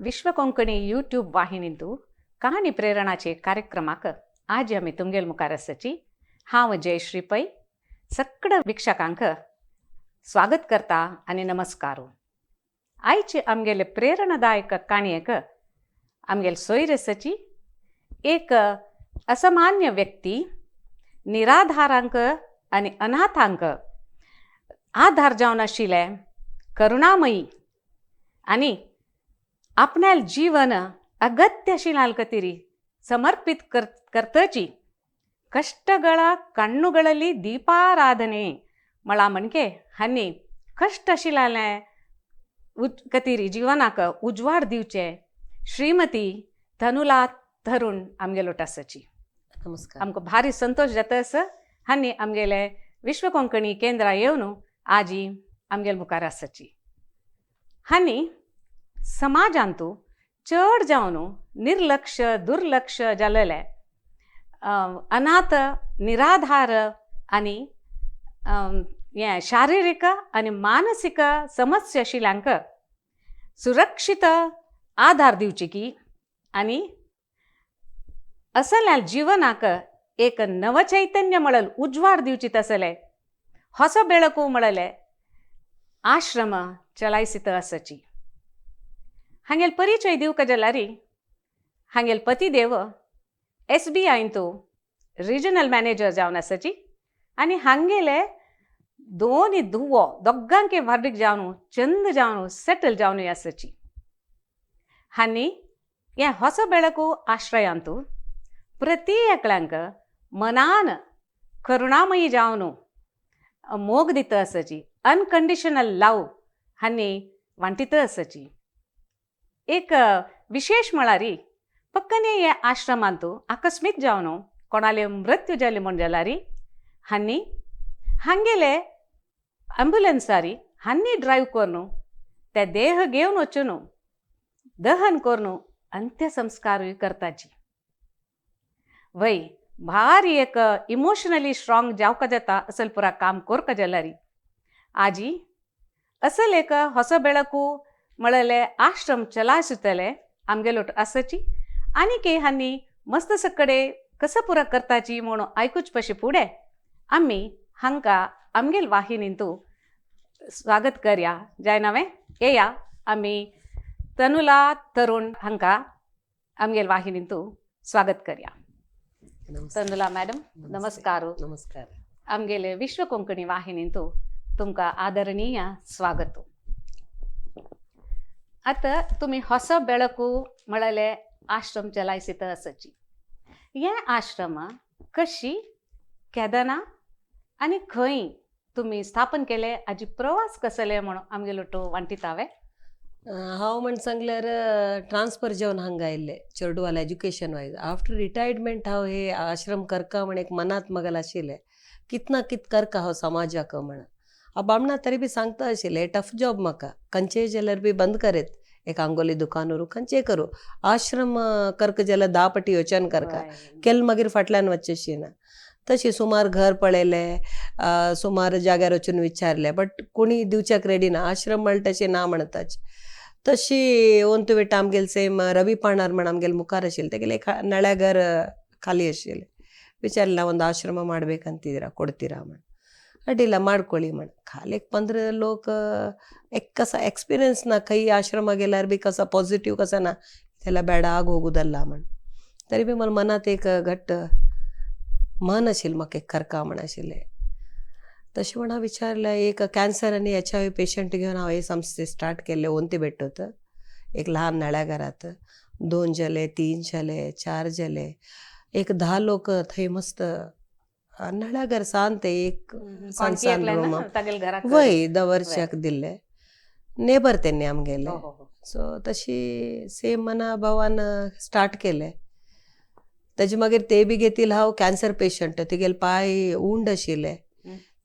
विश्व कोंकणी यूट्यूब वाहिनींतू कहाणी प्रेरणाचे कार्यक्रमाक आज आमी तुमगेल मुखार आसाची हांव जयश्री पै सगळ वीक्षकांक स्वागत करता आनी नमस्कार. आयचे आमगेले प्रेरणादायक काणयेक आमगेल सोयर आसाची एक असामान्य व्यक्ती निराधारांक आनी अनाथांक आधार जावन आशिल्ले करुणामयी आनी आपणाल जीवन अगत्य आशिल्ल्या खातीर ಸಮರ್ಪಿತ ಕರ್ತಚಿ ಕಷ್ಟಗಳ ಕಣ್ಣುಗಳಲ್ಲಿ ದೀಪಾರಾಧನೆ मला म्हणजे हानी कष्ट आशिल्ले खातीर जिवनाक उजवाड दिवचे श्रीमती तनुला तरुण आमगेलो आसाची. नमस्कार. आमकां भारी संतोष जाता आसा हानी आमगेले विश्व कोंकणी केंद्रा येवन आजी आमगेल मुखार आसाची. हानी समाजांतू चड जावन निर्लक्ष दुर्लक्ष जाल्ले अनाथ निराधार आनी शारिरीक आनी मानसीक समस्या आशिल्ल्यांक सुरक्षीत आधार दिवची की आनी असल्या जिवनाक एक नवचैतन्य मळल उजवाड दिवची तसले ಹೊಸ ಬೆಳಕು मळले आश्रम चलायसित आसाची. हांगेल परिचय दिवक जाल्यार हांगेल पतिदेव SBIंतू रिजनल मॅनेजर जावन आसाची आनी हांगेले दोन धुवो दोगांके वाडीक जावन चंद जावन सेटल जावन आसाची. हानी हे ಹೊಸ ಬೆಳಕು आश्रयांतू प्रति एकल्यांक मनान करुणामयी जावन मोग दित आसाची अनकंडिशनल लव हानी वांटित आसाची. एक विशेष म्हळ्यार पक्कने हे आश्रमांतू आकस्मीक जावन कोणाले मृत्यू जाले म्हण जाल्यार हानी हांगेले ॲम्ब्युलन्सारी हानी ड्रायव्ह करून ते देह घेवन वचून दहन करून अंत्यसंस्कार करताची. वय भारी एक इमोशनली स्ट्रॉंग जावका जाता असल पुरा काम करका जाल्यार आजी असल एक ಹೊಸ ಬೆಳಕು मळले आश्रम चलायसुतले आमगेलो आसाची आनी के हानी मस्त सकडे कसं पुरा करताची म्हणून आयकूच पशी फुडें आमी हांकां आमगेल वाहिनींतू स्वागत करया. जाय नवे येया आमी तनुला तरुण हांकां आमगेल वाहिनींतू स्वागत करया. तनुला मॅडम नमस्कार. नमस्कार. आमगेले विश्व कोंकणी वाहिनींतू तुमकां आदरणीय स्वागत. आता तुम्ही ಹೊಸ ಬೆಳಕು मळले आश्रम चलायसित आसाची. हे आश्रम कशी केदना आनी खंय तुम्ही स्थापन केले हाजी प्रवास कसले म्हणून आमगेलो तो वांटीत हांवें. हांव म्हण सांगल्यार ट्रान्सफर जेवन हांगा आयिल्ले चेडवाल एज्युकेशन वायज. आफ्टर रिटायर्डमेंट हांव हे आश्रम करता म्हण एक मनात मगल आशिल्लें कित ना कित करता हांव समाजाक म्हण. अब बामणा तरी बी सांगता आशिल्ले टफ जॉब म्हाका खंयचेय जाल्यार बी बंद करीत एक आंगोली दुकान उरू खंयचेय करूं आश्रम करक जाल्यार 10 पटी योचन करका केल मागीर फाटल्यान वचचेशी ना. तशी सुमार घर पळयले सुमार जाग्यार वचून विचारले बट कोणी दिवच्याक रेडी ना. आश्रम म्हणटा तशें ना म्हणटाच. तशी ओंत वेट आमगेल सेम रवी पाणार म्हण आमगेल मुखार आशिल्ले तेगेले नळ्या घर ಖಾಲಿ आशिल्ले. ವಿಚಾರಿಲ್ಲ ಒಂದು ಆಶ್ರಮ ಮಾಡ್ಬೇಕಂತಿದ್ದೀರಾ ಕೊಡ್ತೀರಾ म्हण. ಅಡ್ಡಿಲ್ಲ ಮಾಡ್ಕೊಳ್ಳಿ म्हण. खाली 15 लोक एक कसा एक्सपिरियन्स ना काही आश्रमा गेल्यार बी कसा पॉझिटिव्ह कसा ना त्याला बेडा आग होगुदल्ला म्हण. तरी बी मला मनात एक घट्ट मन आशिल्लें म्हाका एक करका म्हण आशिल्लें. तशें म्हण हांव विचारलें एक कॅन्सर आनी HIV पेशंट घेवन हांव हे संस्थे स्टार्ट केल्ले ओंती भेटत एक लहान नळ्या घरात 2 जाले 3 जाले 4 जाले एक 10 लोक थंय मस्त नळ्या घर सांत एक रूम वय दवरच्याक दिल्ले नेबर तेन्नी आमगेले. सो तशी सेम मना भावान स्टार्ट केले. तेजे मागीर ते बी घेतील हांव कॅन्सर पेशंट तिगेल पाय उंड आशिल्ले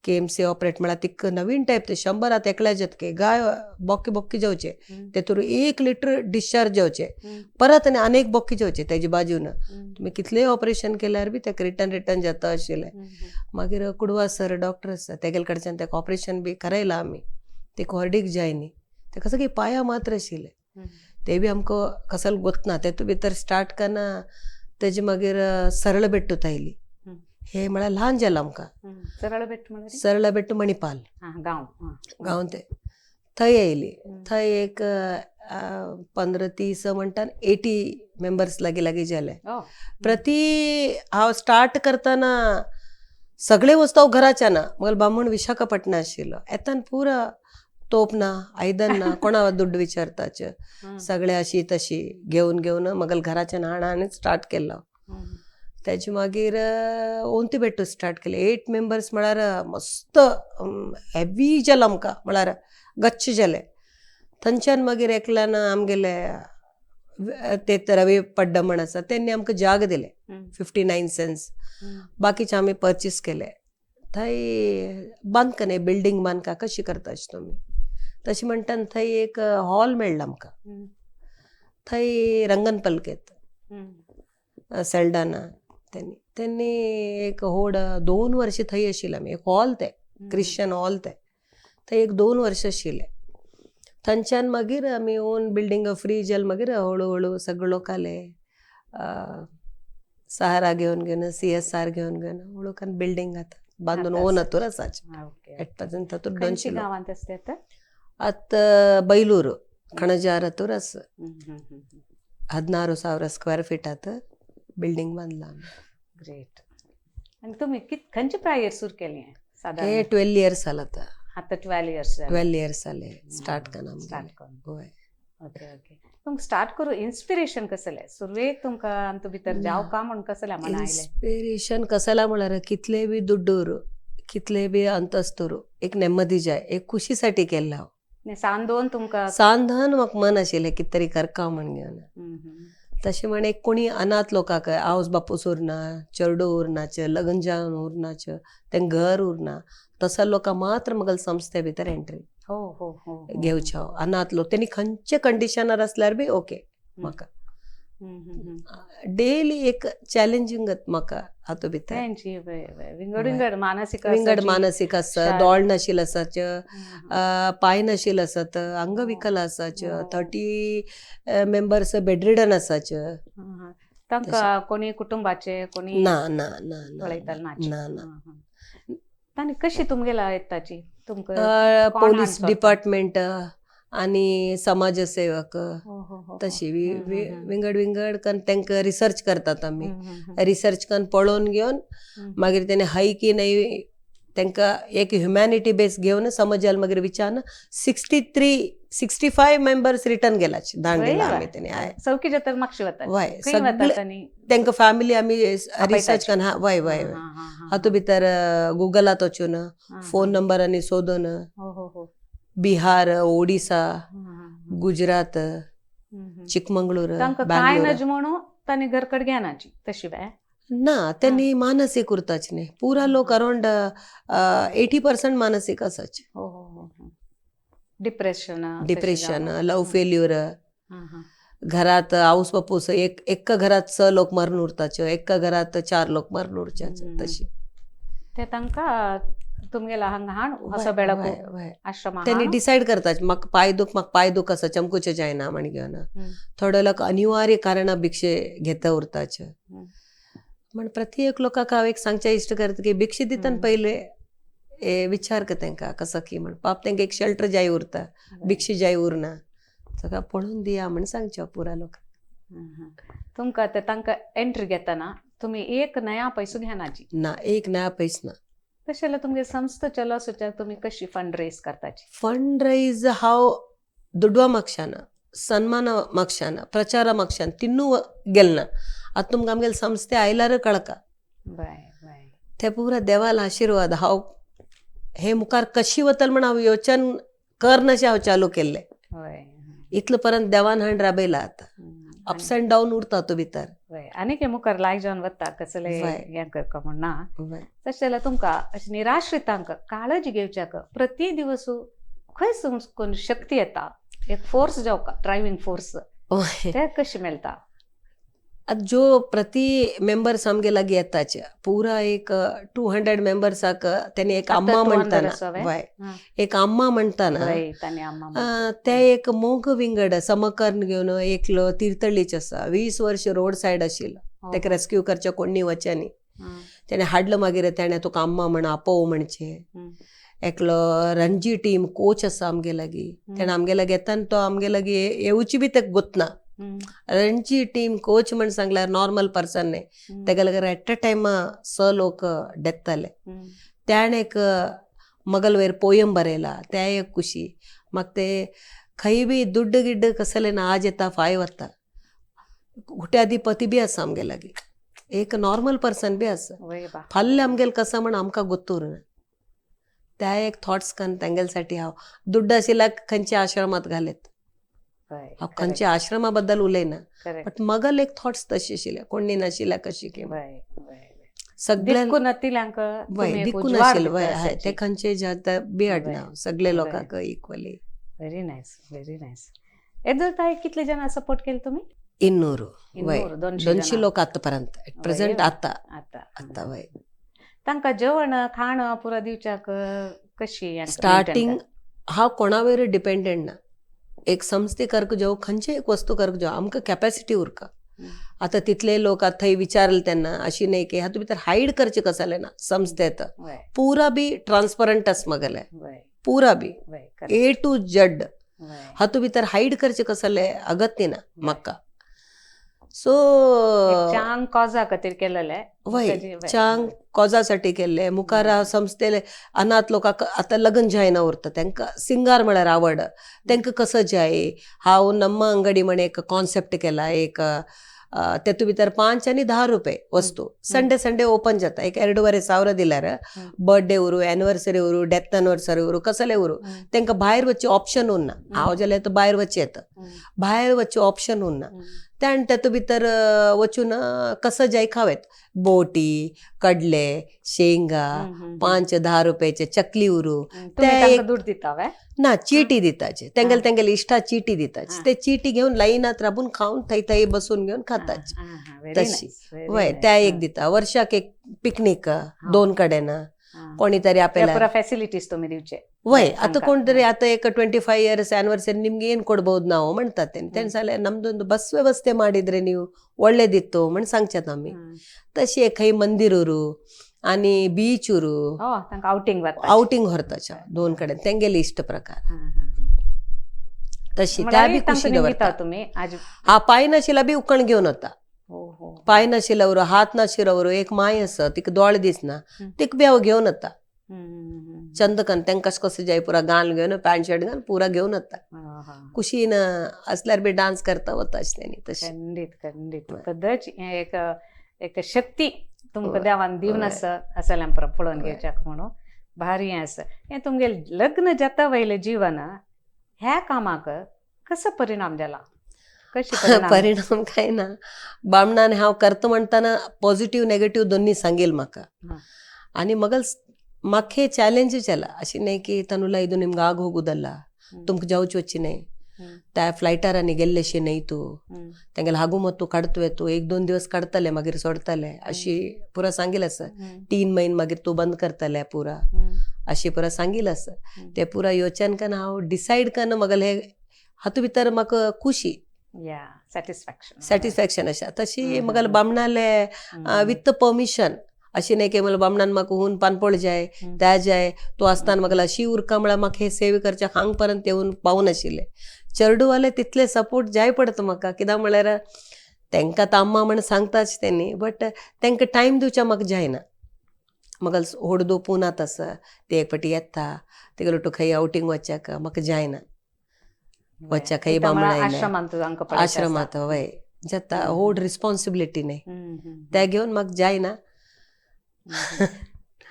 KMC ऑपरेट म्हळ्यार तिक नवीन टायप ते 100 एकल्या जतके गाय बोक्की बोक्की जेवचे तेतूर 1 लिटर डिस्चार्ज जेवचे परत आनी अनेक बोक्की जेवचे तेजे बाजून तुम्ही कितलेय ऑपरेशन केल्यार बी ते रिटर्न जाता आशिल्ले. मागीर कुडवा सर डॉक्टर आसा तेगेल कडच्यान तेका ऑपरेशन बी करायला आमी ते हॉर्डीक जायनी तेका सगळी पाया मात्र आशिल्ले ते बी आमकां कसल गोतना तेतू भितर स्टार्ट करना तेजे मागीर सरळ बेट्टू थायली हं. हे म्हळ्यार ल्हान जालें आमकां सरळ भेट म्हळ्यार सरळ बेट्टू मणिपाल गांव गांव ते थंय येयली हं. थंय एक 15-30 म्हणटा 80 मेंबर्स लागीं जाले ओ प्रति हांव स्टार्ट करतना सगळे वस्तू घराच्या ना मग बामण विशाखापट्टणा आशिल्लो येतान पुरा तोप ना आयदन ना कोणा दुड्ड विचारताच सगळे अशी तशी घेवन मग घराच्या हाडा आनी स्टार्ट केलो तेजे मागीर ओंती बेट्टू स्टार्ट केले 8 मेंबर्स म्हळ्यार मस्त हेवी जालें आमकां म्हळ्यार गच्च जालें थंयच्यान मागीर एकल्यान आमगेले ते रवी पड्डा म्हण आसा तेणी आमकां जाग दिले 59 सेंट्स बाकीचे आमी परचेस केले थंय बांदकने बिल्डींग बांदका कशी करता तुमी तशें म्हणटा थंय एक हॉल मेळ्ळो आमकां थंय रंगन पलकेत सेल्डाना त्यांनी एक व्हड 2 वर्ष थंय आशिल्ले आमी एक हॉल ते क्रिश्चन हॉल ते थंय एक 2 वर्ष आशिल्ले थंयच्यान मागीर आमी ओन बिल्डींग फ्री जाल मागीर हळू सगळे लोक आले सहारा घेवन CSR घेवन हळू करून बिल्डींग आता बांदून ओन हतूर आसाचे एट पर्यंत हतूर 200 गांवांत असते आतां बैलूर खणजार हतूर आसा 16,000 स्क्वेअर फीट आतां बिल्डींग बांदला ग्रेट आणि तुम्ही खंयचे प्रायर सुरू केली साधारण हे 12 इयर्स जाला आता 12 इयर्स 12 इयर्स जाले स्टार्ट करना होय ओके तुमकां स्टार्ट करू इन्स्पिरेशन कसलें सुरवेक तुमकां आमचे भितर जाव का म्हण कसलें मना आयलें इन्स्पिरेशन कसला म्हळ्यार कितले बी दुड्डूर कितले बी अंतस्तूर एक नेमदी जाय एक खुशीसाठी केल्लो हांव सांदोन तुमकां सांदन म्हाका मन आशिल्लें कितें तरी करता म्हण घेवन तशें म्हण एक कोणी अनाथ लोकांक आवज बापूस उरना चेडूं उरनाचे लग्न जावन उरनाचे तें घर उरना तसा लोकांक मात्र मुगल संस्थे भितर एंट्री घेवचे अनाथ लोक तेणी खंयचे कंडिशनार आसल्यार बी ओके म्हाका डेली एक चॅलेंजिंग म्हाका हातूं भितर विंगड मानसीक आसता दोळ नाशिल्ले आसाचे पांय नाशिल्ले आसात अंगविकल आसाचे 30 मेंबर्स बेडरिडन आसाचे तांकां कोणी कुटुंबाचे कोणी ना ना ना ना तांणी कशी तुमगेला येताची तुमकां पोलीस डिपार्टमेंट आणि समाजसेवक तशी विंगड करून तांकां रिसर्च करतात आमी रिसर्च करून पळोवन घेवन मागीर तेणे हाय की नाही तांकां एक ह्युमॅनिटी बेस घेवन समाजाल मागीर विचारन 65 मेंबर्स रिटर्न गेलाचे धाड गेला आमी तेणे चौकी जतर म्हापशी वता वय सगळे तांकां फॅमिली आमी रिसर्च करून वय हातूं भितर गुगलात वचून फोन नंबर आनी सोदून बिहार ओडिसा गुजरात चिकमंगळूर काय नज म्हणून तांणी घरकड घेनाची तशी ना त्यांनी मानसिक उरताच न्ही पुरा लोक अराउंड 80% मानसिक आसाचे डिप्रेशन लव फेल्युअर घरात हाऊस बापूस एक घरात 6 लोक मरून उरताचे एक घरात 4 लोक मरून उरचे तशी ते तांकां तुमगेला हांगा हाड असो बेळकू आश्रम त्यांनी डिसायड करतात म्हाका पाय दुख आसा चमकुचे जायना म्हण घेवन थोडे लोक अनिवार्य कारणा भिक्षे घेता उरताचे म्हण प्रत्येक लोकांक हांव एक सांगचे इश्ट करता की भिक्षे दितना पयले विचार कर तांकां कसो की म्हण पाप तांकां एक शेल्टर जाय उरता भिक्षे जाय उरना सगळं पळोवन दिया म्हण सांगचे पुरा लोक तुमकां ते तांकां एंट्री घेतना तुमी एक नया पैसो घेनाची ना एक नया पैस ना तशें जाल्यार तुमगे संस्था चलोवपाच्या तुमी कशी फंड रेज करताची फंड रेज हांव दुडवा म्हापशाना सन्मान म्हापशाना प्रचारा म्हापशाना तिन्नू गेलना आतां तुमकां आमगेले संस्थे आयल्यार कळका ते पुरा देवाला आशिर्वाद हांव हे मुखार कशी वतल म्हण हांव योचन करनशें हांव चालू केल्लें इतलो पर्यंत देवान हांड राबयला आतां अप्स एंड डावन उरता तो भितर आनीक मुखार लायक जावन वता कसले हें करता म्हण ना तशें जाल्यार तुमकां अशें निराश्रितांक काळजी घेवच्याक प्रति दिवस खंय तुमकां शक्ती येता एक फोर्स जावका ड्रायव्हिंग फोर्स ते कशी मेळटा आता जो प्रति मेंबर्स आमगे लागी येताचे पुरा एक 200 मेंबर्साक त्याने एक आता अम्मा 200 म्हणताना असावे? वय हा. एक अम्मा म्हणताना वय, ताने अम्मा म्हणतात. ते एक मोग विंगड समकरण घेऊन एकलो तीर्थळीच असा 20 वर्ष रोड सायड आशिल्लो हो, तेका हो. रेस्क्यू करच्या कोणी वच्यांनी हा. त्याने हाडलं मागीर त्याने तुका अम्मा म्हणा आपोव म्हणचे हम्म. एकलो रणजी टीम कोच असा आमगे लागी त्याने आमगे लागी येताना तो आमगे लागी येवची बी तेका गुतना हम्म. रणजी टीम कोच म्हण सांगल्यार नॉर्मल पर्सन नाही हम्म. तेका लागीर एट अ टायम लोक डेथ जाले हम्म. त्याने एक मगल वयर पोयम बरयला त्या एक खुशी मग ते खंय बी दुड्ड गिड्ड कसले ना आज येता फाय वता कोट्याधिपती बी आसा आमगे लागी एक नॉर्मल पर्सन बी आसा वय बा. फाल्ले आमगेल कसं म्हण आमकां गोतूर ना त्या एक थॉट्स कन तेंगेलसाठी हांव दुड्ड आशिल्ल्या खंयच्या आश्रमात घालेत वय, हांव correct, खंयच्या आश्रमा बद्दल उलयना correct. बट मगल एक थॉट्स तशी आशिल्ले कोणी नाशिल्ल्या कशी की वय, वय, वय. सगळ्यां दिक्कू नतिल्यांक वय तुम्ही एक दिक्कू उजवाड नाशिल्ल दिता वय हाय असाची. ते खंयचे जाता बियाड वय, ना सगळे वय. लोकांक equally very nice, very nice. येदर ताई कितले जण सपोर्ट केले तुम्ही? 200 वय 200 200 लोक आतापर्यंत प्रेझेंट वय. आता आता आता वय तांकां जेवण खाण पुरा दिवच्याक कशी यांका स्टार्टिंग maintain हांव कोणा वयर डिपेंडेंट ना एक संस्थे करक जावं खंयचे एक वस्तू करक जावं आमकां कॅपॅसिटी उरका हम्म. आतां तितले लोक आतां थंय विचारले तेन्ना अशी न्ही की हातूंत भितर हायड करचें कसलें ना संस्थेत वय, पुरा बी ट्रान्सपरंट आस मगेलें वय, पुरा बी वय, correct. ए टू जेड वय. हातूंत भितर हायड करचें कसलें अगत्य ना म्हाका सो एक चांग कॉजा खातीर केलेले वय चांग कॉजासाठी केल्ले मुखार हांव संस्थेले अनाथ लोकांक आतां लग्न जायना उरता तांकां सिंगार म्हळ्यार आवड तांकां कसो जाय हांव नम्मा अंगडी म्हण एक कॉन्सेप्ट केला एक तेतूं भितर 5 आनी 10 रुपये वस्तू संडे ओपन जाता एक 2,500 दिल्यार बर्थडे उरू एनिवर्सरी उरू डेथ एनिवर्सरी उरू कसले उरू तांकां भायर वच्चे ऑप्शन उरना हांव जाल्यार भायर वच्चें येता भायर वच्चे ऑप्शन उरना त्यान तेतूं भितर वचून कसं जाय खावेत बोटी कडले शेंगा 5-10 रुपयाचे चकली उरू ते दूध दिता वे ना चीटी दिताचे तेंगेल इश्टा चीटी दिताचे ते चीटी घेऊन लाईनात राबून खाऊन थंय बसून घेऊन खाताचे तशी वय त्या एक दिता वर्षाक एक पिकनीक 2 कडेन कोणी तरी आपल्याला फॅसिलिटीज तुम्ही दिवचे वय आतां कोण तरी आतां एक 25 ಇಯರ್ಸ್ ಆನಿವರ್ಸರಿ ನಿಮ್ಗೆ ಏನ್ ಕೊಡ್ಬೋದು ನಾವು म्हणतात तेन्ना ನಮ್ದೊಂದು ಬಸ್ ವ್ಯವಸ್ಥೆ ಮಾಡಿದ್ರೆ ನೀವು ಒಳ್ಳೇದಿತ್ತು म्हण सांगतात आमी तशी खंय मंदिर उरू आनी बीच उरू आउटिंग व्हरताच्या 2 कडेन तेंगेले इश्ट प्रकार तशी त्या बी खुशी दवरता तुम्ही आज हा पाय नाशिल्ला बी उकण घेवन वता पाय नाशिल्ला उरू हात नाशिल्लो उरू एक माय आसा तिका दोळ दिसना तिका बी हांव घेवन वता चंदकन तेंकां कसं जाय पुरा गाल घेवन पॅन्ट शर्ट घालून पुरा घेवन वता खुशीन असल्यार बी डान्स करता वता अशें तशें खंडीत खंडीत पद्धत एक एक शक्ती तुमकां देवान दिवन आसा असल्यां पळोवन घेवच्याक म्हणून भारी आसा हें तुमगे लग्न जाता वयलें जीवन ह्या कामाक कसो परिणाम जाला कशी परिणाम काय ना बामणान हांव करता म्हणटाना पॉझिटिव्ह नेगेटिव्ह दोन्ही सांगेल म्हाका आनी म्हाका ಚಾಲೆಂಜ್ ಚಲ ಅಶಿ ನೇ ಕಿ ತನುಲ ಇದು ನಿಮ್ಗೆ ಆಗ ಹೋಗುದಲ್ಲ ತುಮ್ಗೆ ಜಾವುಚು ವಚ್ಚಿನೇ त्या फ्लायटारांनी गेल्लेशे न्हय तूं तेंगेले हागू मत्तू काडतुवे तूं 1-2 दिवस काडतले मागीर सोडतले अशी पुरा सांगिल आसा 3 म्हयने मागीर तूं बंद करतले पुरा अशी पुरा सांगिल आसा ते पुरा योचन कन हांव डिसायड कन मगले हातू भितर म्हाका खुशी सॅटिस्फॅक्शन अशा तशी मगल बामणाले विथ परमिशन अशी न्ही की मला बामणान म्हाका हून पानपोळ जाय त्या जाय तूं आसतना म्हाका अशी उरका म्हळ्यार म्हाका हे सेवे करच्या हांग पर्यंत येवन पावून आशिल्ले चेडूवाले तितले सपोर्ट जाय पडता म्हाका कित्याक म्हळ्यार तांकां आतां अम्मा म्हण सांगताच तेणी बट तांकां टायम दिवच्या म्हाका जायना म्हाका व्हडदो पुनात आसा ते एक फावटी येता तेका लोटू खंय आउटिंग वच्चाक म्हाका जायना वच्चा खंय बामणा आश्रमांत वय जाता व्हड रिस्पॉन्सिबिलिटी न्ही ते घेवन म्हाका जायना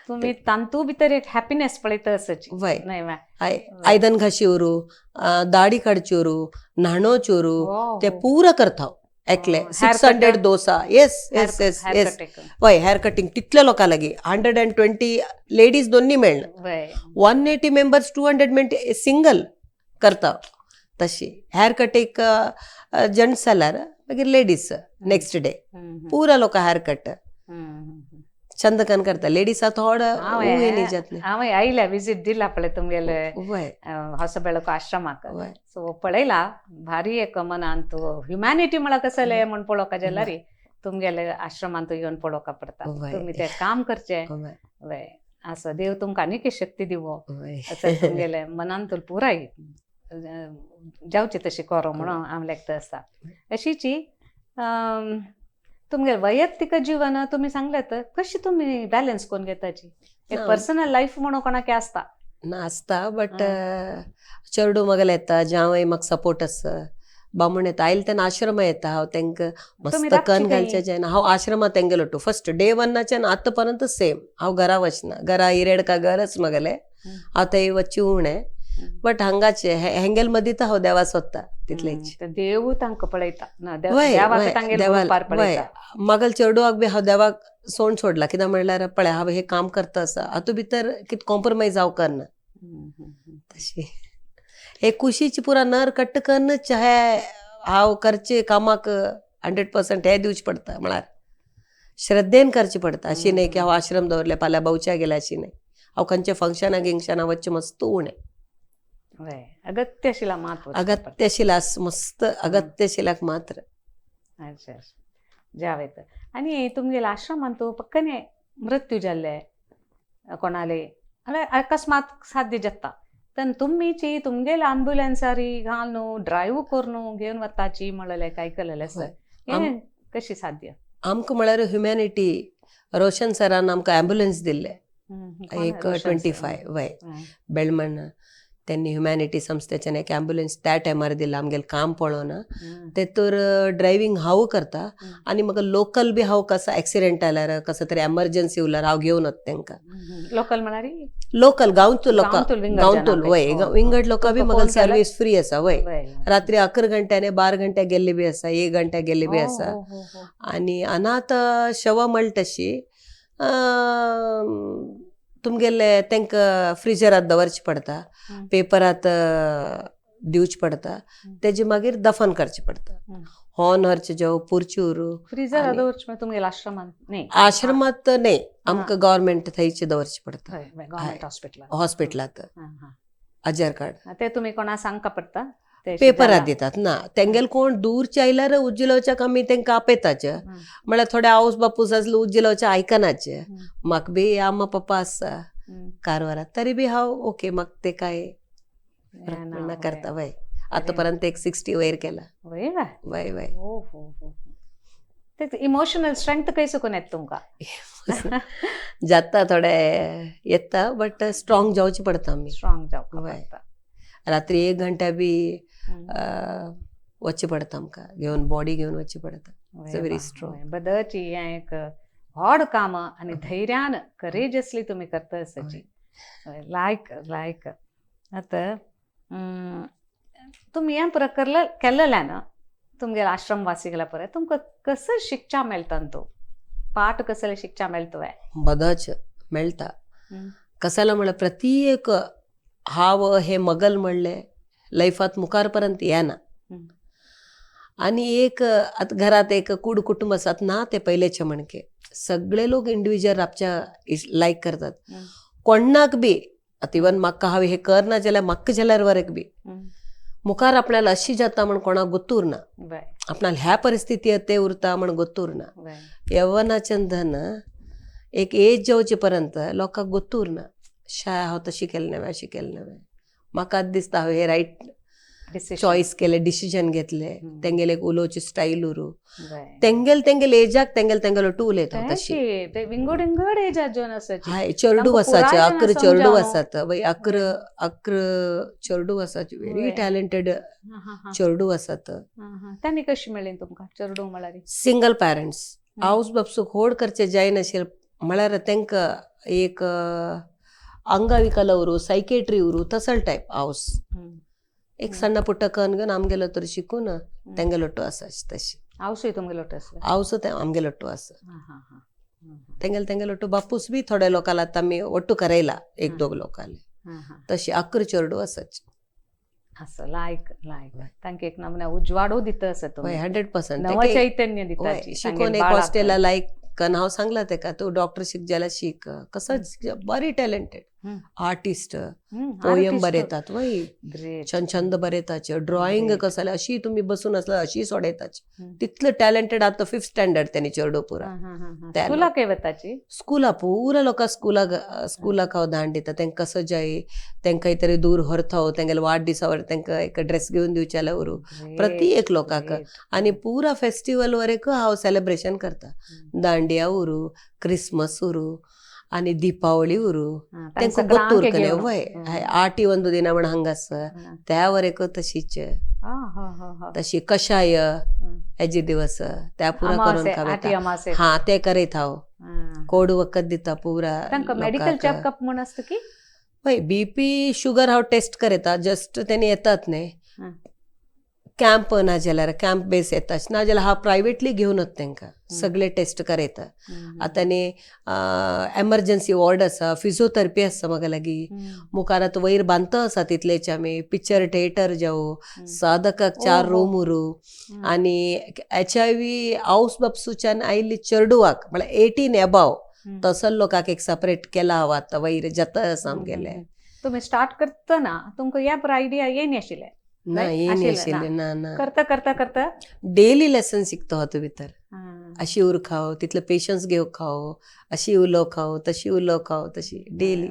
तुम्ही तांतू भितर एक हॅपीनेस पळयता आसाची वय आयदन घाशी उरू दाढी काडची उरू न्हाणोच उरू ते पुरा करता एकले 600 dosa yes yes yes yes वय हेअर कटिंग तितले लोकां लागीं 120 लेडीज दोन्ही मेळना 180 मेंबर्स 200 मेळटा सिंगल करता तशी हेअर कटिंग जेंट्स जाल्यार मागीर लेडीज नेक्स्ट डे पुरा लोक हेअर कट चंद कन करता लेडीसा थोडं उहे न्ही जातले हांवें आयल्या विजीट दिला पळय तुमगेले वय ಹೊಸ ಬೆಳಕು आश्रमाक वय सो पळयला भारी एक मनान तू ह्युमॅनिटी म्हळ्या कसले म्हण पळोवका गेल्यार तुमगेले आश्रमांत येवन पळोवका पडटा वय. तुम्ही ते काम करचे वय वय असं देव तुमकां आनीक शक्ती दिवो वय असं तुमगेले मनान तुला पुराय जावची तशी करो म्हणून हांव लेखता आसता अशीची तुमगे वैयक्तिक जीवन तुम्ही सांगलेत कशी तुम्ही बॅलन्स कोण घेताची एक ना. पर्सनल लाईफ म्हणून कोणाक आसता नासता बट चेडू मगल येता जावंय म्हाका सपोर्ट आसा बामूण येता आयले तेन्ना आश्रमा येता हांव तेंकां तुम्ही मस्त रातची कन काही? घालचे जेन्ना हांव आश्रमात तेंगेलो टू फर्स्ट डे वनाच्यान आतां पर्यंत सेम हांव घरा वचना घरा हिरेडका घरच मगले हांव थंय वच्ची उणे बट हांगाचे हेंगेल मदीं तर हांव देवा सोदता तितलेच ते देवू तांकां पळयता ना वय देवाक वय तांगेर देवाल पार वय पळयता मगल चेडूआक बी हांव देवाक सोंड सोडला कित्याक म्हणल्यार पळय हांव हे काम करता आसा हातूंत भितर कितें कॉम्प्रोमायज हांव करना तशी हे खुशीची पुरा नर कट्ट करूनच हे हांव करचे कामाक 100% हे दिवचे पडटा म्हळ्यार श्रद्धेन करचे पडटा अशी न्ही की हांव आश्रम दवरले फाल्यां भोंवच्या गेले अशी न्ही हांव खंयच्या फंक्शनाक गिंक्शनाक वच्चे मस्त उणें वय अगत्य आशिल्ला महत्व अगत्य आशिल्ला मस्त अगत्य आशिल्ल्याक मात्र अच्छा जावेत आनी तुमगेले आश्रमांत तूं पक्कने मृत्यू जाल्ले कोणाले अकस्मात साध्य जाता तर तुमीची तुमगेले आंब्युलन्सारी घाल न्हू ड्रायव्ह कर न्हू घेवन वताची म्हणलें काय केलेलें सर हें कशी साध्य आमकां म्हळ्यार ह्युमॅनिटी रोशन सरान आमकां एम्ब्युलन्स दिल्ले एक 25 वय बेळमण त्यांनी ह्युमॅनिटी संस्थेच्यान एक एम्ब्युलन्स त्या टायमार दिला आमगेलें काम पळोवना तेतूर ड्रायव्हिंग हांव करता आनी म्हाका लोकल बी हांव कसो एक्सिडेंट जाल्यार कसो तरी एमर्जन्सी उरल्यार हांव घेवन वता तेंकां लोकल म्हळ्यार लोकल गांवतूल लोक गांवतूल वय विंगड लोकां बी म्हाका सर्वीस फ्री आसा वय रात्री 11 घंट्याने 12 घंट्या गेल्ली बी आसा 1 घंट्या गेल्ली बी आसा आनी अनाथ शव म्हणटा तशी तुमगेले तेंकां फ्रिजरांत दवरचें पडटा पेपरांत दिवचें पडटा तेजे मागीर दफन करचें पडटा हॉर्न हरचे जावं पुरच्योर फ्रिजर दवरचें तुमगेल्या आश्रमांत न्ही आश्रमांत न्ही आमकां गव्हर्मेंट थंयचे दवरचें पडटा गव्हर्मेंट हॉस्पिटलांत हॉस्पिटलांत आजार कार्ड ते तुमी कोणा सांगता पडटा पेपरांत दितात ना तेंगेल कोण दूरचे आयल्यार उज्जिलोवच्याक आमी तेंकां आपयताचे म्हळ्यार थोडे आवस बापूस आसले उज्जिलोवचे आयकनाचे म्हाका बी आमा पप्पा आसा कारवारात तरी बी हांव ओके म्हाका ते काय करता वय आतां पर्यंत एक 60 वयर केला वय वय वय ते इमोशनल स्ट्रेंथ कशी करून येता तुमकां जाता थोडे येता बट स्ट्रॉंग जावचें पडटा आमी स्ट्रॉंग जावपाक पडटा रात्री 1 घंटा बी वचचें पडटा आमकां घेवन बॉडी घेवन वचचें पडटा व्हेरी स्ट्रॉंग बदलची हें एक व्हड काम आनी धैर्यान करेजसली तुमी करता आसाची लायक आतां तुमी हें पुरो केल्लेल्यान तुमगे आश्रम वासी गेल्या पळय तुमकां कसो शिक्षा मेळटा तो पाठ कसले शिक्षा मेळटा बदच मेळटा कसाला म्हळ्यार प्रत्येक हांव हे मगल म्हणलें लायफांत मुखार पर्यंत येना आनी एक आतां घरांत एक कूड कुटुंब आसात ना ते पयलेचे म्हणके सगळे लोक इंडिविज्युअल रावच्या लायक करतात कोणाक बी आतां इवन म्हाका हांव हे करना जाल्यार म्हाका जाल्यार वरक बी मुखार आपल्याला अशी जाता म्हण कोणाक गोतूर ना आपणाला ह्या परिस्थिती ते उरता म्हण गोतूर ना यवनाच्यान धन एक एज जावचे पर्यंत लोकांक गोतूर ना शाळा हांव तशी केलें नव्हे अशी केलें नव्हे म्हाका आतां दिसता हांव हे रायट चॉयस केले डिसिजन घेतले तेंगेले एक उलोवची स्टायल उरू तेंगेल एजाक तेंगेलो टू उलयता तशी हाय चेडू आसाचे 11 चेडू आसात वय 11 चेडू आसाचे व्हेरी टॅलेंटेड चेडू आसात तांणी कशी मेळ्ळी तुमकां चेडू म्हळ्यार सिंगल पॅरंट्स आवस बापूक होड करचे जायनाशिल्ले म्हळ्यार तेंकां एक अंगविकल उरू सायकेट्री उरू तसल टायप हावस एक सಣ್ಣ ಪುಟ್ಟ ಕನ್ಗನ್ आमगेलो तर शिकून तेंगेलोटू आसा तशी हावसूय तुमगेलोटू आसलो हावस आमगेलोटू आसा तेंगेलोटू बापूस बी थोडे लोकांला आतां आमी ओट्टू करयला 1-2 लोकांले तशी 11 चेडू आसाच असं लायक तांकां एक नमुन्या उजवाडू दिता असं वय तुम्ही 100% नवं चैतन्य दिताची शिकून एक हॉस्टेलला लायक कन हांव सांगला तेका तू डॉक्टर शिक जाल्यार शिक कसंच बरी टॅलेंटेड आर्टिस्ट पोयम बरयतात वय ग्रेट छंद बरयताचे ड्रॉइंग Great. कसं अशी तुम्ही बसून असला अशी सोडयताची तितलं टॅलेंटेड आता 5th स्टँडर्ड त्यांनी चेडू पुरा त्या स्कुलाक वताची स्कुला पुरा लोकां स्कुलाक हांव धाडून दिता तांकां कसो जाय तांकां खंय तरी दूर व्हरता तांगेले वाडदिसावर तांकां एक ड्रेस घेवन दिवचे जाल्यार व्हरू प्रति एक लोकांक आनी पुरा फेस्टिवल वरेक हांव सेलिब्रेशन करता दांडिया उरू क्रिसमस उरू आनी दिपावಳಿ उरू तांकां गोतूर कने वय आटी ಒಂದು ದಿನ म्हण हांगास त्या वरेक तशी कशाय हेजे दिवस त्या पुरा करून खावता हा ते करीत हांव कोड वखत दिता पुरा मेडिकल चेकअप म्हण असतं की वय बीपी शुगर हांव टेस्ट करता जस्ट तेणी येतात न्ही कॅम्प ना जाल्यार कॅम्प बेस येता ना जाल्यार हांव प्रायवेटली घेवन वता तांकां सगळे टेस्ट करयता आतां न्ही एमर्जन्सी वॉर्ड आसा फिजिओथेरपी आसा म्हाका लागीं मुखार आतां वयर बांदता आसा तितलेच आमी पिक्चर थिएटर जावं साधकाक 4 रूम उरू आनी HIV हावस बापसूच्यान आयिल्ली चेडवाक म्हळ्यार 18 एबाव तसो लोकांक एक सेपरेट केला हांव आतां वयर जता आसा आमगेले तुम्ही स्टार्ट करतना तुमकां ह्या आयडिया येयनी आशिल्लें ना येयनी आशिल्लें ना करता करता करता डेली लेसन शिकता हातू भितर अशी उर खाव तितले पेशन्स घेवं खाव अशी उलोव खाव तशी डेली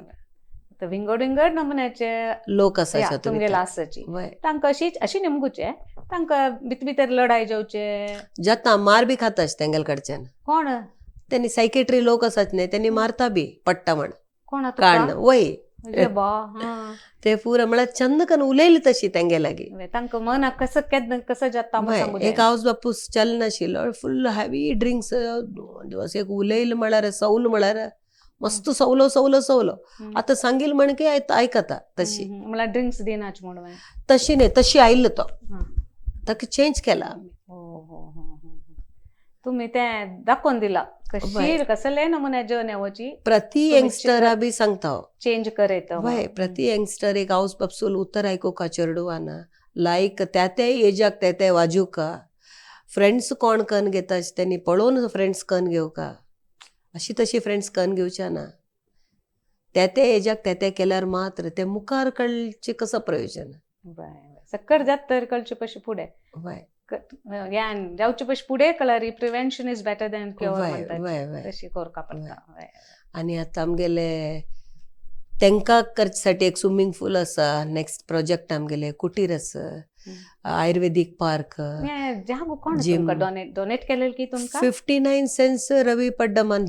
विंगड विंगड नमुन्याचे लोक आसा तुमगेला आसाची तांकां अशी नेमगुचे तांकां भितर लढाई जावचे जाता मार बी खाताच तेंगेल कडच्यान कोण त्यांनी सायकेट्री लोक आसात न्ही त्यांनी मारता बी पडटा म्हण कोण काण वय ते पुरा म्हळ्यार चंद कन उलयली तशी तेंगे लागीं तांकां मनाक कसं जाता एक हावस बापूस चलनाशिल्लो फुल्ल हॅवी ड्रिंक्स दिवस एक उलयल म्हळ्यार सवल म्हळ्यार मस्त सवलो आतां सांगिल म्हण की आयकता तशी म्हळ्यार ड्रिंक्स दिनाच म्हणून तशी न्ही तशी आयिल्लो तो ताका चेंज केला आमी तुम्ही ते दाखोवन दिला कशी कसले नमुन्या जेवण येवची प्रति यंगस्टरा बी सांगता चेंज करयत वय प्रति यंगस्टर एक हावस बापसूल उतर आयकोका चेडवाना लायक त्या एजाक त्या वाजूका फ्रेंड्स कोण कन घेता त्यांनी पळोवन फ्रेंड्स कन घेवका अशी तशी फ्रेंड्स कन घेवच्या ना त्या एजाक त्या केल्यार मात्र ते मुखार कळचे कसं प्रयोजन सक्कर जात तर कळचे पशी फुडें वय जावचे पशी फुडें कळारी prevention is better than cure तशी करका पडटा आनी आतां आमगेले तांकां करच्यासाठी एक स्विमींग पूल आसा नेक्स्ट प्रोजेक्ट आमगेले कुटीर आसा आयुर्वेदीक पार्क जागो कोण डोनेट केलें की तुमकां 59 सेंस रवी पड्डमान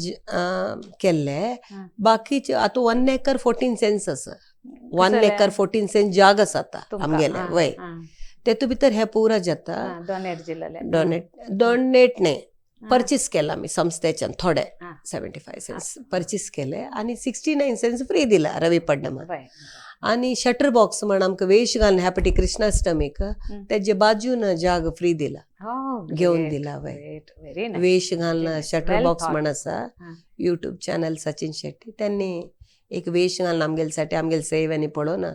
केल्ले बाकीचे आतां 1 एकर 14 सेंस आसा 1 एकर 14 सेंस जाग आसा आतां आमगेले वय तेतू भितर हे पुरा जाता डोनेट न्ही परचेस केला आमी संस्थेच्यान थोडे 75 सेंस परचेस केले आनी 69 सेंस फ्री दिला रवी पड्डमान आनी शटर बॉक्स म्हण आमकां वेश घालून ह्यापटी कृष्णाष्टमीक तेजे बाजून जाग फ्री दिला घेवन दिला वय वेश घालून शटर बॉक्स म्हण आसा यूट्यूब चॅनल सचिन शेट्टी त्यांनी एक वेश घालून आमगेल्यासाठी आमगेले सेवेनी पळोवन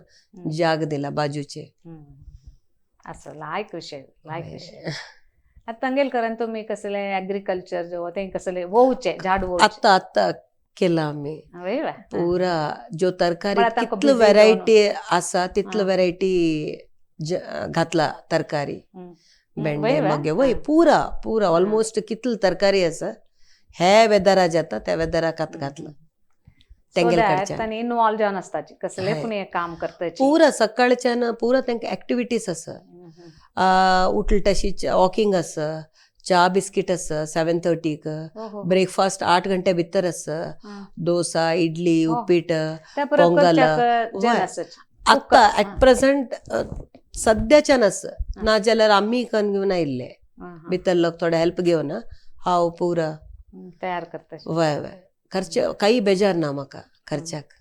जाग दिला बाजूचे असं लायक विषय आता तांगेलकरान तुम्ही कसले ऍग्रिकल्चर जो ते कसले वोवचे झाड आत्ता केला आमी पुरा जो तरकारी कितलो व्हेरायटी आसा तितलो व्हेरायटी घातला तरकारी भेंडे मगे वय पुरा ऑलमोस्ट कितलो तरकारी आसा हे वेदरा जाता त्या वेदराक घातला इन्वॉल्व जावन आसताची कसले पूण हे काम करताची पुरा सकाळच्यान पुरा तांकां एक्टिविटीज आसा उठल तशी वॉकिंग आसा चा बिस्कीट आसा 7:30 ब्रेकफास्ट 8 घंटे भितर आसा डोसा इडली उपीट पोंगल आत्ता एट प्रेझेंट सद्याच्यान आसा ना जाल्यार आमी करून घेवन आयिल्ले भितर लोक थोडे हेल्प घेवन हांव पुरा तयार करता वय खर्च काही बेजार ना म्हाका खर्चाक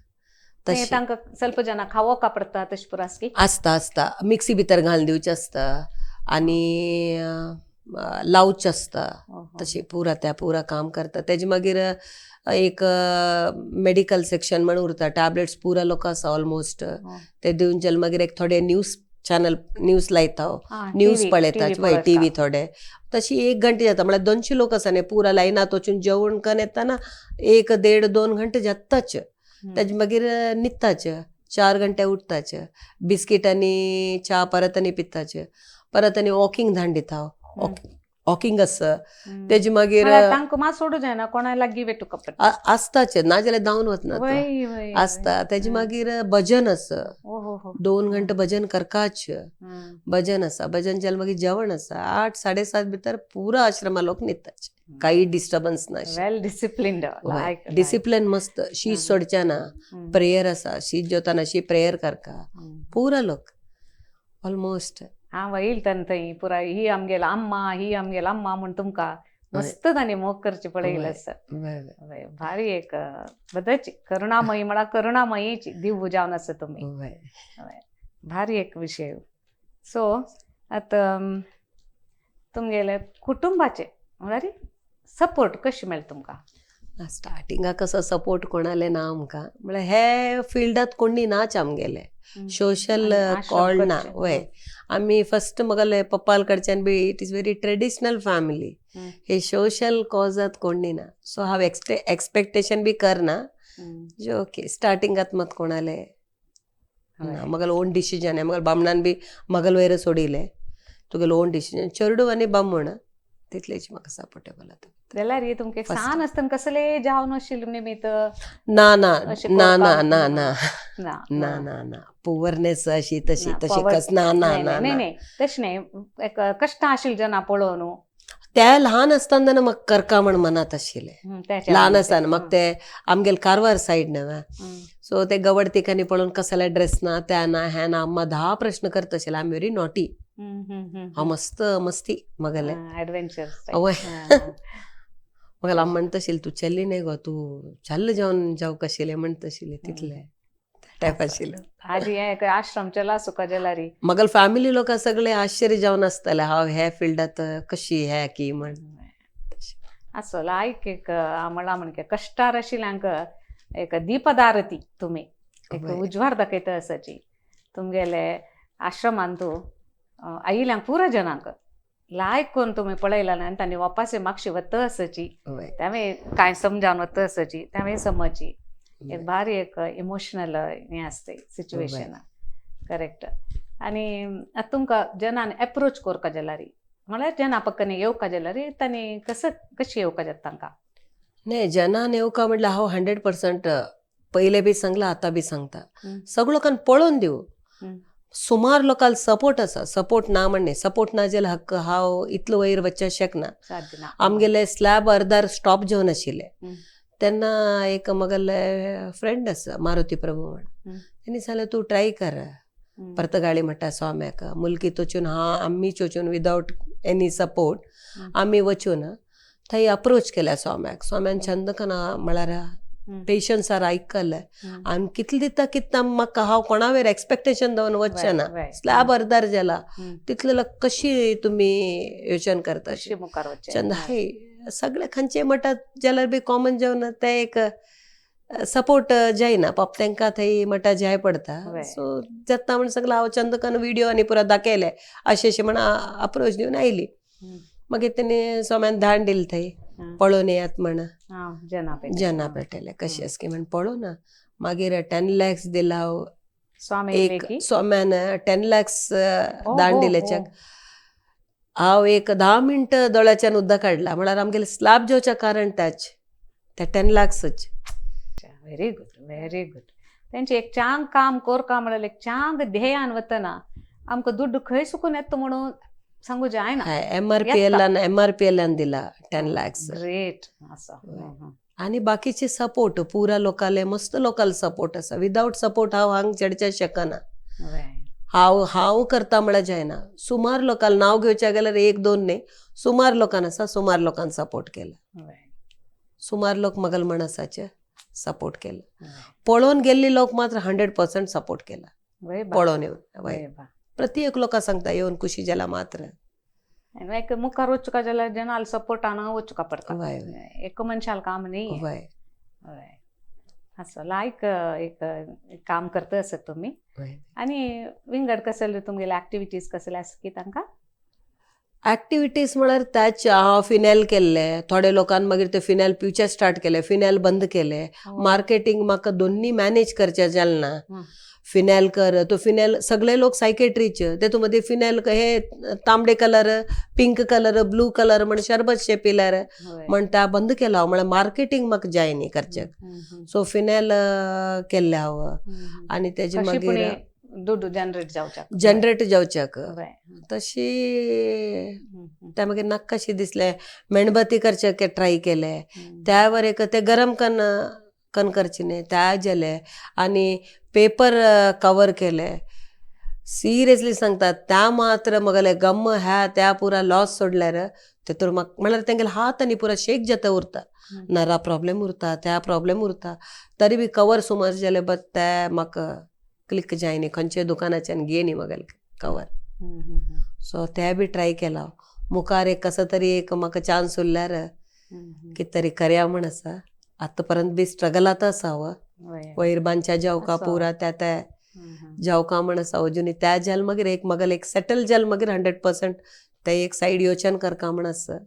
तांकां ಸ್ವಲ್ಪ ಜನ खावोका पडटा तशें पुरो आसता मिक्सी भितर घालून दिवचें आसता आनी लावचें आसता तशें पुरा काम करता तेजे मागीर एक मेडिकल सेक्शन म्हण उरता टॅबलेट्स पुरा लोक आसा ऑलमोस्ट ते दिवन जाल्यार मागीर एक थोडे न्यूज चॅनल न्यूज लायता न्यूज पळयतात वय टीव्ही थोडे तशी 1 घंटे जाता म्हळ्यार 200 लोक आसा न्ही पुरा लायनात वचून जेवण करून येताना 1-1.5-2 घंटे जाताच ताजे मागीर न्हिदताच 4 घंटे उठताच बिस्कीट आनी च्या परत आनी पिताच परत आनी वॉकिंग धाडून दिता वॉकिंग आसा तेजे मागीर तांकां मात सोडू जायना कोणा लागीं वेटूक पडटा आसताच नाजाल्यार धांवन वतना आसता तेजे मागीर भजन आसा 2 घंटे भजन करपाच भजन आसा भजन जाल्यार मागीर जेवण आसा 8-7:30 भितर पुरा आश्रमा लोक न्हिदताच काही डिस्टर्बन्स ना वेल डिसिप्लिन्ड डिसिप्लिन मस्त शीत सोडचे ना प्रेयर आसा शीत जेवताना शी प्रेयर करता पुरा लोक ऑलमोस्ट हांव येईल तेन्ना थंय पुरा ही आमगेला अम्मा म्हूण तुमकां मस्त तांणी मोग करची पळयली आसा भारी एक बदलची करुणामयी म्हळ्यार करुणामयीची दिव्य जावन आसा तुमी भारी एक विशय सो आतां तुमगेले कुटुंबाचे म्हळ्यार सपोर्ट कशी मेळटा तुमकां स्टार्टिंगाक कसो सपोर्ट कोणाले ना आमकां म्हळ्यार हे फिल्डात कोणी नाच आमगेले सोशल कॉल ना वय आमी फस्ट म्हगेले पप्पाल कडच्यान बी it is very traditional family हे सोशल कॉजात कोणी ना सो हांव एक्सपेक्टेशन बी करना ओके स्टार्टिंगात मत कोणाले म्हगेलो ओन डिसिजन आहे म्हगेलो बामणान बी म्हगेलो वयर सोडिले तुगेलो ओन डिसिजन चेडू आनी बामण तितलेच म्हाका सपोर्टेबल आता जाल्यार तुमके सान आसतना कसले जावन आशिल्ले निमित्त ना ना ना ना ना ना ना ना ना पुअरनेस अशी तशी तशी कस ना ना ना तशें न्ही कश्ट आशिल्ले जना पळोवन त्या ल्हान आसतना म्हाका करका म्हण मनात आशिल्ले ल्हान आसतना म्हाका ते आमगेले कारवार सायड न्हय सो ते गवडतिकांनी पळोवन कसले ड्रेस ना त्या ना हे ना अम्मा 10 प्रश्न करता आशिल्ले आय एम व्हेरी नॉटी हांव मस्त मस्ती म्हगेले एडवेंचर म्हगेलो अम्मा म्हणटा आशिल्ली तूं चल्ली न्हय गो तूं चल्ल जावन जावंक आशिल्लें म्हणटा आशिल्लें तितलें टायप आशिल्लो आजी हे आश्रम चला सुका जलारी म्हगेले फॅमिली लोकां सगळे आश्चर्य जावन आसताले हांव हे फिल्डात कशी हे की म्हण असो लायक एक म्हणला म्हणजे कश्टार आशिल्ल्यांक एक दीपदारती तुमी एक उजवाड दाखयता आसाची तुमगेले आश्रमान तूं आयिल्यांक पुरा जनांक लायक करून तुमी पळयला न्हय तांणी वापस म्हापशी वता आसाची त्यावे कांय समजावन वता आसाची त्यावे समजची एक भारी एक इमोशनल हें आसता सिच्युएशन करेक्ट आनी आतां तुमकां जनान एप्रोच करता जाल्यार म्हळ्यार जना पक्कनी येवका जाल्यार तांणी कशी येवका जाता तांकां न्हय जनान येवका म्हटल्यार हांव 100% पयले बी सांगला आतां बी सांगता सगळो लोकांक पळोवन दिवं सुमार लोकांक सपोर्ट आसा सपोर्ट ना म्हणणे सपोर्ट ना जाल्यार हक्क हांव इतलो वयर वचचें शकना आमगेले स्लॅब अर्दार स्टॉप जेवन आशिल्ले तेन्ना एक म्हगेले फ्रेंड आसा मारुती प्रभू म्हण तेणी सांगलें तूं ट्राय कर पर्तगाळी म्हणटा स्वाम्याक मुलगी वचून आमी वचून विदावट एनी सपोर्ट आमी वचून थंय अप्रोच केल्या स्वाम्याक स्वाम्यान छंद कना म्हळ्यार पेशन्सार आयकले आनी कितले दिता कितना म्हाका हांव कोणा वयर एक्सपेक्टेशन दवरून वचचें ना स्लॅब अर्दार जाला तितले कशी तुमी योचन करता छंद हाय सगळे खंयचे म्हणटात जाल्यार बी कॉमन जेवण ते एक सपोर्ट जायना पप तांकां थंय म्हणटा जाय पडटा सो जाता म्हण सगळं हांव चंदकान व्हिडिओ आनी पुरा दाखयले अशें म्हण अप्रोच दिवन आयली मागीर तेणी सोम्यान धाडून दिलें थंय पळोवन येयात म्हण जना पेटयले कशें आसा की म्हण पळोवन मागीर 10 lakhs दिला हांव एक सोम्यान 10 lakhs धाडून दिले चेक हांव एक 10 मिनट दोळ्याच्यान उदक काडला म्हळ्यार आमगेले स्लॅब जेवच्या कारण त्याच ते 10 lakhs व्हेरी गुड तेंचे एक चांग काम कोरका म्हळ्यार एक चांग ध्येयान वतना आमकां दुड्ड खंय सुकून येता म्हणून सांगू जायना MRPL दिला 10 lakhs ग्रेट आनी बाकीचे सपोर्ट पुरा लोकाले मस्त लोकल सपोर्ट आसा विदाउट सपोर्ट हांव हांग चडचें शकना हांव करता म्हळ्यार जायना सुमार लोकांक नांव घेवचें गेल्यार 1-2 न्ही सुमार लोकांक आसा सुमार लोकांक सपोर्ट केला सुमार लोक म्हगेले म्हण आसाचे सपोर्ट केला पळोवन गेल्ली लोक मात्र 100% सपोर्ट केला पळोवन येवन प्रत्येक लोकां सांगता येवन खुशी जाला मात्र मुखार वचुका जाल्यार जनाल सपोर्टान वचुका पडटा एक मनशाल काम न्ही असं लायक एक काम करता असत तुम्ही वय आणि विंगड कसले तुमगेले ऍक्टिव्हिटीज कसले आसा की तांकां ऍक्टिव्हिटीज म्हळ्यार त्याच हांव फिनेल केल्ले थोडे लोकांनी मागीर ते फिनेल पिवचे स्टार्ट केले फिनेल बंद केले मार्केटिंग म्हाका दोन्ही मॅनेज करचे जालना फिनेल कर तो फिनेल सगळे लोक सायकेट्रीचे तेतूमध्ये फिनेल हे तांबडे colour pink colour blue colour म्हण शरबत शे पिल्यार म्हण त्या बंद केला हांव म्हळ्यार मार्केटिंग म्हाका जाय न्ही करचेक सो फिनेल केल्ले हांव आनी तेजे मागीर दुड्ड जनरेट जावच्याक जनरेट जावच्याक वय. तशी त्या मागीर नाका कशी दिसले मेणबत्ती करचे ट्राय केले त्या वर एक ते गरम कन करचे न्ही त्या जेले आनी पेपर कवर केले सिरियसली सांगतात त्या मात्र मगले गम ह्या त्या पुरा लॉस सोडल्यार तेतूर म्हाका म्हळ्यार तेंगेले हात आनी पुरा शेक जाता उरता नरा प्रॉब्लेम उरता त्या प्रॉब्लेम उरता तरी बी कवर सुमार जाले बट ते म्हाका क्लिक जायनी खंयचे दुकानाच्यान घे न्ही मगेले कवर सो ते बी ट्राय केला मुखार एक कसो तरी एक म्हाका चान्स उरल्यार कितें तरी करया म्हण आसा आतां पर्यंत बी स्ट्रगलात आसा हांव वयर बांदच्या जेवका पुरा त्या जेवका म्हण आसा अजुनी त्या जाल मागीर एक मगल एक सेटल जाल मागीर 100% ते एक सायड योचन करका म्हण आसा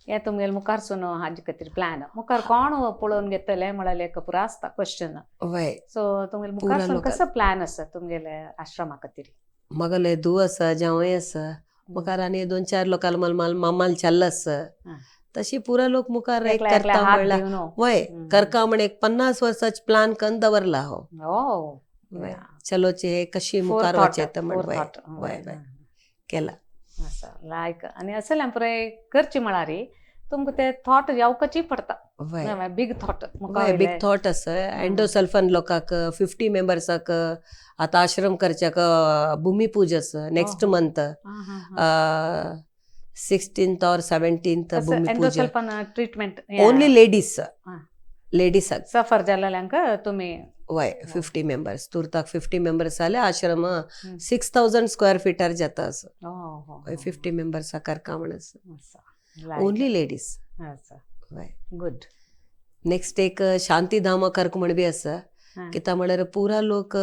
हे तुमगेले मुखारसून हाजे खातीर प्लॅन मुखार कोण पळोवन घेतले म्हळ्यार एक पुरो आसता क्वेश्चन वय सो तुमगेले मुखारसून कसो प्लॅन आसा तुमगेले आश्रमा खातीर मगले धू आसा जावय आसा मुखार आनी 2-4 लोकाल मामाल चल्ला आसा तशी पुरा लोक मुखार एक करता म्हणल्यार वय करका म्हण एक 50 वर्साचे प्लॅन करून दवरला हांव वय चलोचे हे कशी मुखार वचेत म्हण वय वय वय केला लायक आनी असले पुराय करची म्हळ्यार तुमकां ते थॉट येवपाची पडटा वय बिग थॉट बिग थॉट आसा एंडोसल्फान लोकांक 50 मेंबर्साक आतां आश्रम करच्याक भूमी पूज आसा next month 16th or 17th भूमी पूज ट्रीटमेंट ओनली लेडीसाक सफर जाल्ल्यांक तुमी वय 50 मेंबर्स तुर्ताक 50 मेंबर्स जाले आश्रम 6000 स्क्वेअर फिटार जाता असो 50 मेंबर्साक करका म्हण आसा ओनली लेडीज वय गुड नेक्स्ट एक शांतीधाम करक म्हण बी आसा कित्याक म्हळ्यार पुरा लोक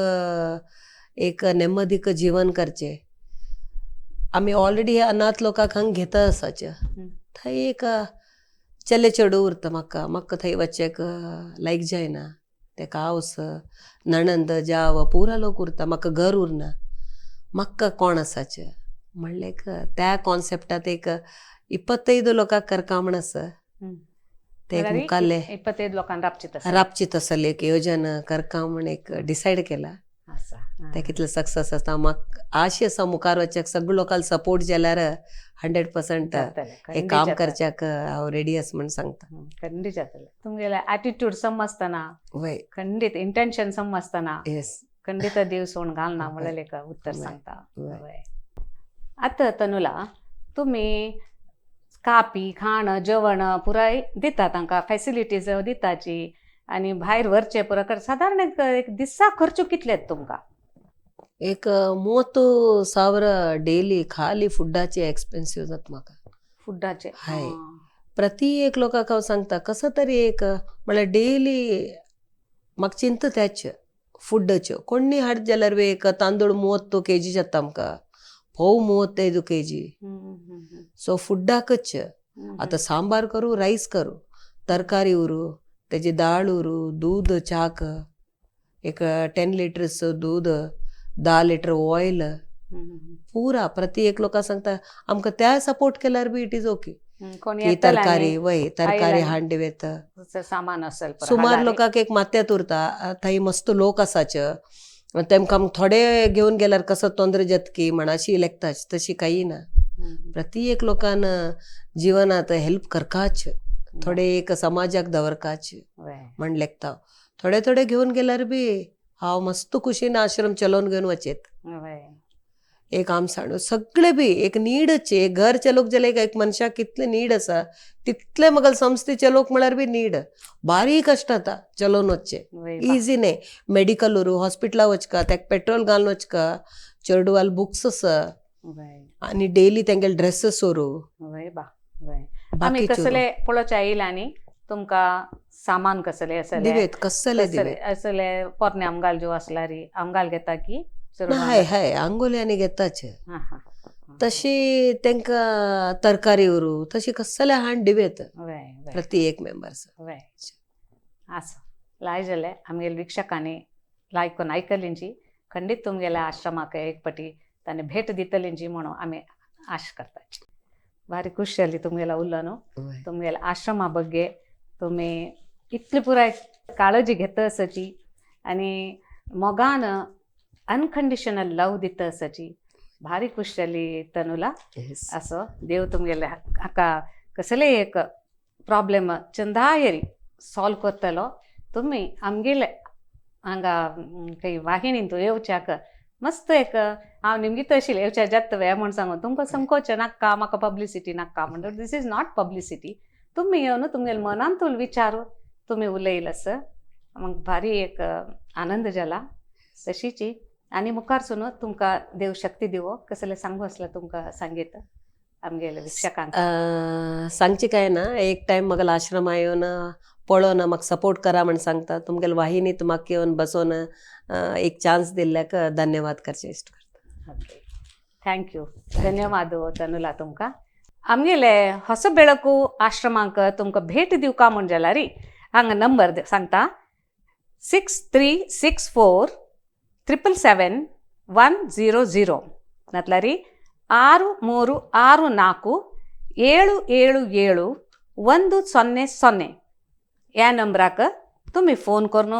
एक नेमदीक जीवन करचे आमी ऑलरेडी हे अनाथ लोकांक हांगा घेता आसाचे थंय एक चले चेडू उरता म्हाका थंय वचचेक लायक जायना तेका हावस नणंद जाव पुरा लोक उरता म्हाका घर उरना म्हाका कोण आसाचे म्हणलें त्या कॉन्सेप्टात एक 25 लोकांक करका म्हण आसा ते मुखारले 25 लोकांक राबचीत आसले एक योजना करका म्हण एक डिसायड केला ते कितले सक्सेस आसता म्हाका आशी आसा मुखार वचच्याक सगळे लोकांक सपोर्ट जाल्यार 100% हे काम करच्याक हांव रेडी आसा म्हण सांगता खंडीत जातले तुमगेले एटिट्यूड समजतना वय खंडीत इंटेन्शन समजतना येस खंडीत देव सोडून घालना म्हणलें एक उत्तर सांगता आतां तनुला तुमी कापी खाण जेवण पुराय दिता तांकां फॅसिलिटीज दिताची आनी भायर व्हरचे पुरो कर सादारण एक दिसा खर्च कितले तुमकां एक 30,000 डेली खाली फुडाचे एक्सपेन्सिव जाता म्हाका फुडाचे हाय प्रति एक लोकांक हांव सांगता कसो तरी एक म्हळ्यार डेली म्हाका चिंता तेच फुडाच्यो कोणी हाड जाल्यार एक तांदूळ 30 kg जाता आमकां फोव 35 kg सो फुडाकच आतां सांबार करूं रायस करूं तरकारी उरू तेजी दाळ उरू दूद चाक एक 10 लिटर्स दूद 10 लिटर ऑयल पुरा प्रति एक लोकांक सांगता आमकां त्या सपोर्ट केल्यार बी इट इज ओके तरकारी वय तरकारी हांडी वेता सामान असेल सुमार लोकांक एक मात्यात उरता थंय मस्त लोक आसाचे तेमकां थोडे घेवन गेल्यार कसो तोंदर जाता की म्हणाशी लेखताच तशी काही ना प्रति एक लोकांन जिवनात हेल्प करकाच थोडे एक समाजाक दवरकाच म्हण लेखता थोडे थोडे घेवन गेल्यार बी हांव मस्त खुशीन आश्रम चलोवन घेवन वचेत एक आमसाण सगळे बी एक नीडच एक घर चलोवक जाल्यार एक मनशाक कितले नीड आसा तितले मगल संस्थेचे लोक म्हळ्यार बी नीड बारी कश्ट जाता चलोवन वचचे इजी न्ही मेडिकल उरू हॉस्पिटला वचका तेका पेट्रोल घालून वचका चेडवाल बुक्स आसा आनी डेली तेंगेले ड्रेसीस उरू आमी कसले पळोवचे येयला न्ही तुमकां सामान कसले असले दिवेत कसले दिवेत असले पोरणे आमगाल ज्यो असला री आमगाल घेता की हाय हाय आंगोली घेताच हा हा तशी तेंका तरकारी उरू तशी कसले हाण दिवेत वय वय प्रति एक मेंबर्स वय असं लाय जाले आमगेल विक्षकांनी लायकोन आयकलींची खंडीत तुमगेल्या आश्रमाक एक पटी ताने भेट दितलींची म्हणून आम्ही आश करता भारी ಖುಷಿ ಅಲ್ಲಿ तुमगेला उल्लन तुमगेला आश्रमा ಬಗ್ಗೆ तुम्ही इतली पुराय काळजी घेता असची आणि मोगान अनकंडिशनल लव दिता असची भारी ಖುಷಿ ಅಲ್ಲಿ तनुला असं देव तुमगेल्या हाका कसले एक प्रॉब्लेम चंदायरी सॉल्व करतलो तुम्ही आमगेले हांगा काही वाहिनींतू येवच्याक मस्त एक हांव निमगी तशी येवच्या जातवे म्हूण सांगून तुमकां संकोच नाका म्हाका पब्लिसिटी नाका म्हणटा दीस इज नॉट पब्लिसिटी तुम्ही येवन तुमगेले मनांतूल विचारू तुम्ही उलयलस मग भारी एक आनंद जाला तशीची आणि मुखारसून तुमकां देव शक्ती दिवो कसले सांगू असलं तुमकां सांगीत आमगेले विक्षकांक सांगची काय ना एक टाइम म्हाका आश्रमा येवन पळोवन म्हाका सपोर्ट करा म्हण सांगता तुमगेले वाहिनीत म्हाका येवन बसोन एक चान्स दिल्ल्याक धन्यवाद करचे इश्ट करता ओके थँक्यू धन्यवाद तनुला तुमकां आमगेले ಹೊಸ ಬೆಳಕು आश्रमांक तुमकां भेट दिवका म्हण जाला री हांगा नंबर सांगता 6364777100 नातला री 6364777100 ह्या नंबराक तुम्ही फोन करून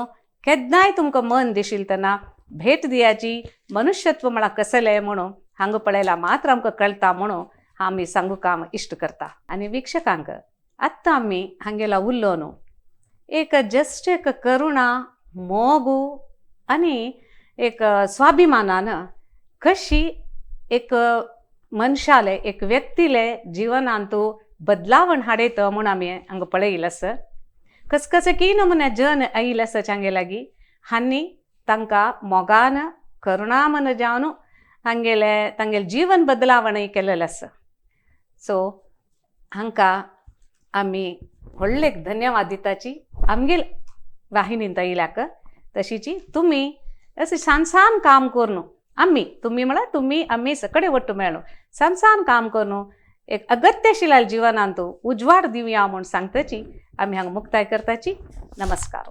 केन्नाय तुमकां मन दिशील तेन्ना भेट दियाची मनुष्यत्व म्हळ्यार कसलें म्हणून हांगा पळयला मात्र आमकां कळटा म्हणून आमी सांगू काम इश्ट करता आनी विक्षकांक आत्तां आमी हांगेला उरलो न्हू एक जस्ट एक करुणा मोगू आनी एक स्वाभिमानान कशी एक मनशाले एक व्यक्तीले जिवनांतू बदलावण हाडयत म्हूण आमी हांगा पळयलस कसकसे की नमुने जन आयलस हांगे लागीं हांणी तांकां मोगान करुणामन जावन हांगेले तांगेले जीवन बदलावणय केलेलें सो हांकां आमी व्हडले धन्यवाद दिताची आमगेल वाहिनींत आयल्याक तशीची तुमी अशें सानसान काम करून आमी तुमी म्हळ्यार तुमी आमी सकडें वट्ट मेळून सानसान काम करून एक अगत्यशिला जिवनांतू उजवाड दिवया म्हूण सांगताची आमी हांगा मुक्ताय करताची नमस्कार